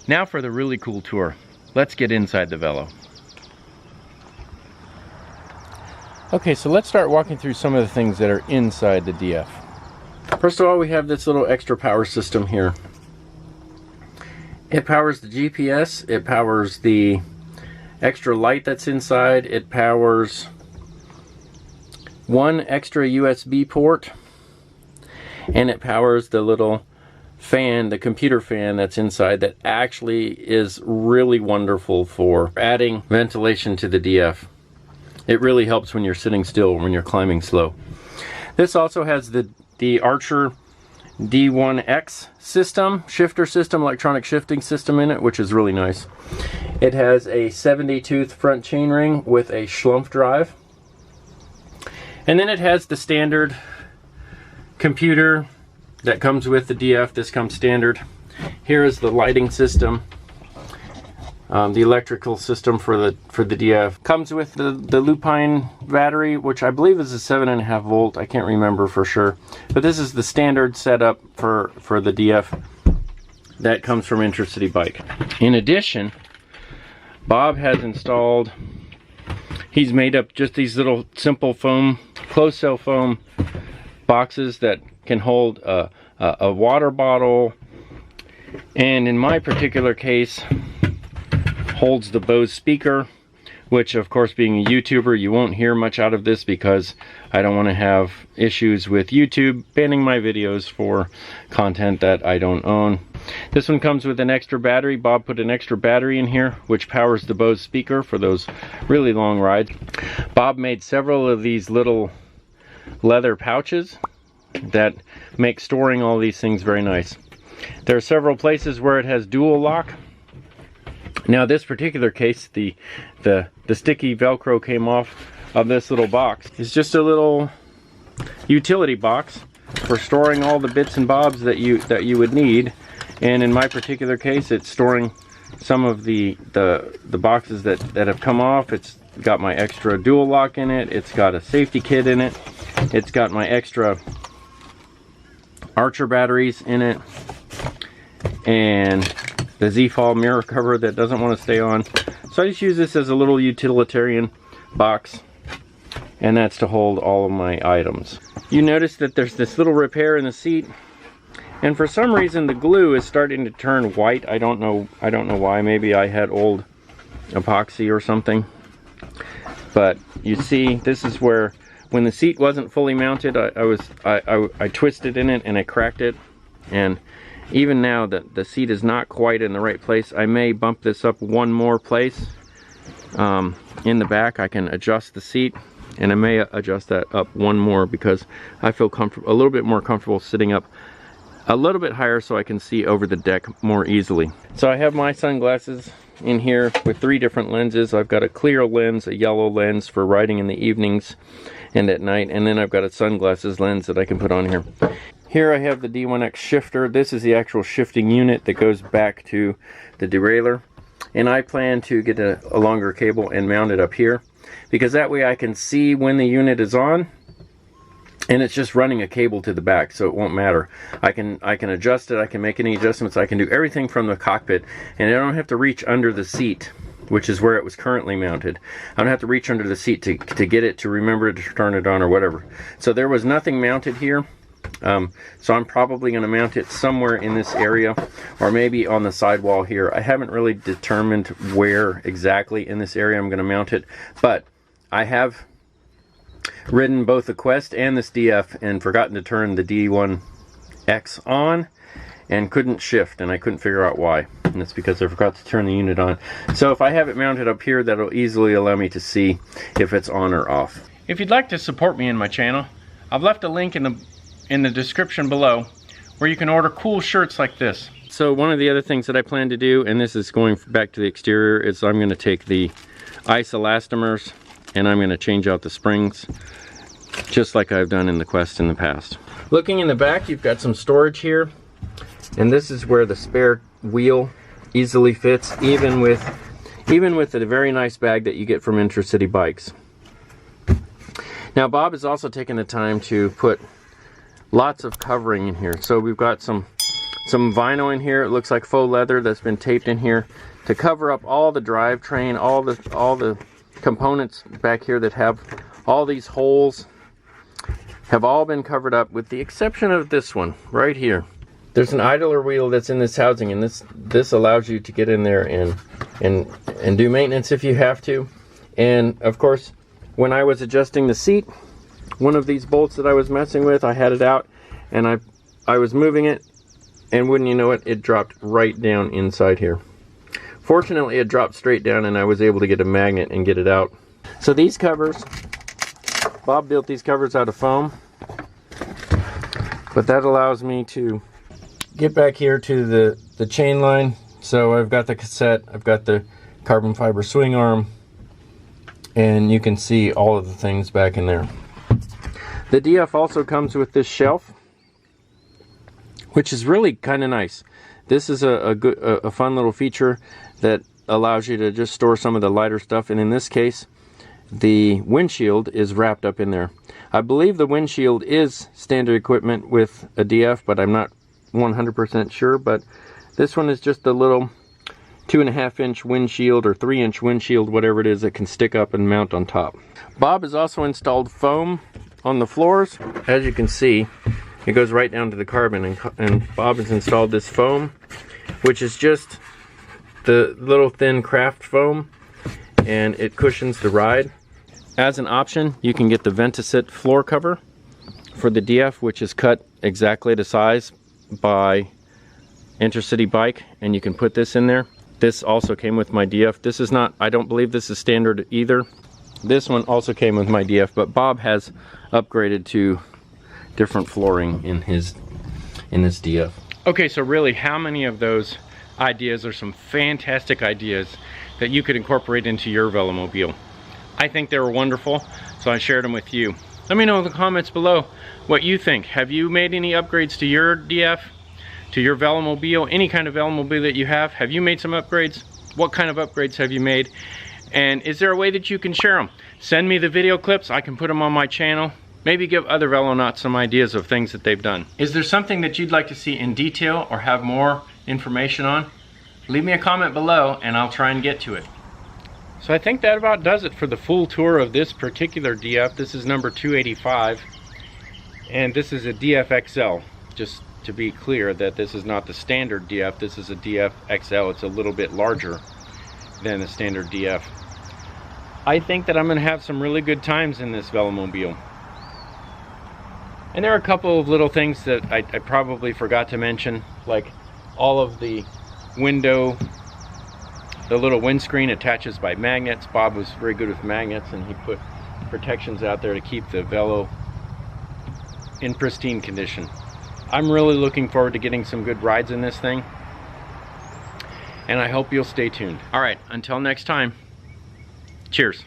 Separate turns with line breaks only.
Now for the really cool tour. Let's get inside the Velo. Okay, so let's start walking through some of the things that are inside the DF. First of all, we have this little extra power system here. It powers the GPS, it powers the extra light that's inside, it powers one extra USB port, and it powers the little fan, the computer fan that's inside, that actually is really wonderful for adding ventilation to the DF. It really helps when you're sitting still, when you're climbing slow. This also has the Archer D1x system, shifter system, electronic shifting system in it, which is really nice. It has a 70-tooth front chainring with a Schlumpf drive. And then it has the standard computer that comes with the DF. This comes standard. Here is the lighting system, the electrical system for the DF. Comes with the Lupine battery, which I believe is a 7.5 volt. I can't remember for sure, but this is the standard setup for the DF that comes from Intercity Bike. In addition, Bob has installed, he's made up just these little simple foam, closed cell foam boxes that can hold a water bottle, and in my particular case holds the Bose speaker, which of course, being a YouTuber, you won't hear much out of this because I don't want to have issues with YouTube banning my videos for content that I don't own. This one comes with an extra battery. Bob put an extra battery in here which powers the Bose speaker for those really long rides. Bob made several of these little leather pouches that make storing all these things very nice. There are several places where it has dual lock. Now this particular case, the sticky Velcro came off of this little box. It's just a little utility box for storing all the bits and bobs that you would need. And in my particular case, it's storing some of the boxes that have come off. It's got my extra dual lock in it. It's got a safety kit in it. It's got my extra Archer batteries in it, and the Z-Fall mirror cover that doesn't want to stay on. So I just use this as a little utilitarian box, and that's to hold all of my items. You notice that there's this little repair in the seat, and for some reason the glue is starting to turn white. I don't know why. Maybe I had old epoxy or something. But you see, this is where, when the seat wasn't fully mounted, I twisted in it and I cracked it, and even now that the seat is not quite in the right place, I may bump this up one more place. In the back I can adjust the seat, and I may adjust that up one more because I feel a little bit more comfortable sitting up a little bit higher so I can see over the deck more easily. So I have my sunglasses in here with 3 different lenses. I've got a clear lens, a yellow lens for riding in the evenings and at night, and then I've got a sunglasses lens that I can put on here. Here I have the D1x Shifter. This is the actual shifting unit that goes back to the derailleur, and I plan to get a longer cable and mount it up here, because that way I can see when the unit is on, and it's just running a cable to the back, so it won't matter. I can adjust it, I can make any adjustments, I can do everything from the cockpit, and I don't have to reach under the seat, which is where it was currently mounted. I don't have to reach under the seat to get it, to remember to turn it on or whatever. So there was nothing mounted here. So I'm probably going to mount it somewhere in this area, or maybe on the sidewall here. I haven't really determined where exactly in this area I'm going to mount it, but I have ridden both the Quest and this DF and forgotten to turn the D1X on and couldn't shift, and I couldn't figure out why, and it's because I forgot to turn the unit on. So if I have it mounted up here, that'll easily allow me to see if it's on or off. If you'd like to support me in my channel, I've left a link in the description below where you can order cool shirts like this. So one of the other things that I plan to do, and this is going back to the exterior, is I'm going to take the ice elastomers and I'm going to change out the springs just like I've done in the Quest in the past. Looking in the back, you've got some storage here, and this is where the spare wheel easily fits, even with a very nice bag that you get from Intercity Bikes. Now Bob has also taken the time to put lots of covering in here. So we've got some some vinyl in here. It looks like faux leather that's been taped in here to cover up all the drivetrain, all the components back here that have all these holes have all been covered up, with the exception of this one right here. There's an idler wheel that's in this housing, and this allows you to get in there and do maintenance if you have to. And of course, when I was adjusting the seat, one of these bolts that I was messing with, I had it out and I was moving it, and wouldn't you know it, it dropped right down inside here. Fortunately, it dropped straight down and I was able to get a magnet and get it out. So these covers, Bob built these covers out of foam, but that allows me to get back here to the chain line. So I've got the cassette, I've got the carbon fiber swing arm, and you can see all of the things back in there. The DF also comes with this shelf, which is really kind of nice. This is a fun little feature that allows you to just store some of the lighter stuff, and in this case the windshield is wrapped up in there. I believe the windshield is standard equipment with a DF, but I'm not 100% sure. But this one is just a little 2.5 inch windshield or 3 inch windshield, whatever it is, that can stick up and mount on top. Bob has also installed foam on the floors. As you can see, it goes right down to the carbon, and Bob has installed this foam, which is just the little thin craft foam, and it cushions the ride. As an option, you can get the Ventisit floor cover for the DF, which is cut exactly to size by Intercity Bike, and you can put this in there. This also came with my DF. This is not, I don't believe this is standard either. This one also came with my DF, but Bob has upgraded to different flooring in this DF. Okay, so really, how many of those ideas are some fantastic ideas that you could incorporate into your Velomobile? I think they were wonderful, so I shared them with you. Let me know in the comments below what you think. Have you made any upgrades to your DF, to your Velomobile, any kind of Velomobile that you have? Have you made some upgrades? What kind of upgrades have you made? And is there a way that you can share them? Send me the video clips, I can put them on my channel. Maybe give other Velonauts some ideas of things that they've done. Is there something that you'd like to see in detail or have more information on? Leave me a comment below and I'll try and get to it. So I think that about does it for the full tour of this particular DF. This is number 285, and this is a DFXL. Just to be clear that this is not the standard DF, this is a DFXL. It's a little bit larger than the standard DF. I think that I'm going to have some really good times in this Velomobile. And there are a couple of little things that I probably forgot to mention, like all of the window, the little windscreen attaches by magnets. Bob was very good with magnets, and he put protections out there to keep the Velo in pristine condition. I'm really looking forward to getting some good rides in this thing, and I hope you'll stay tuned. All right, until next time, cheers.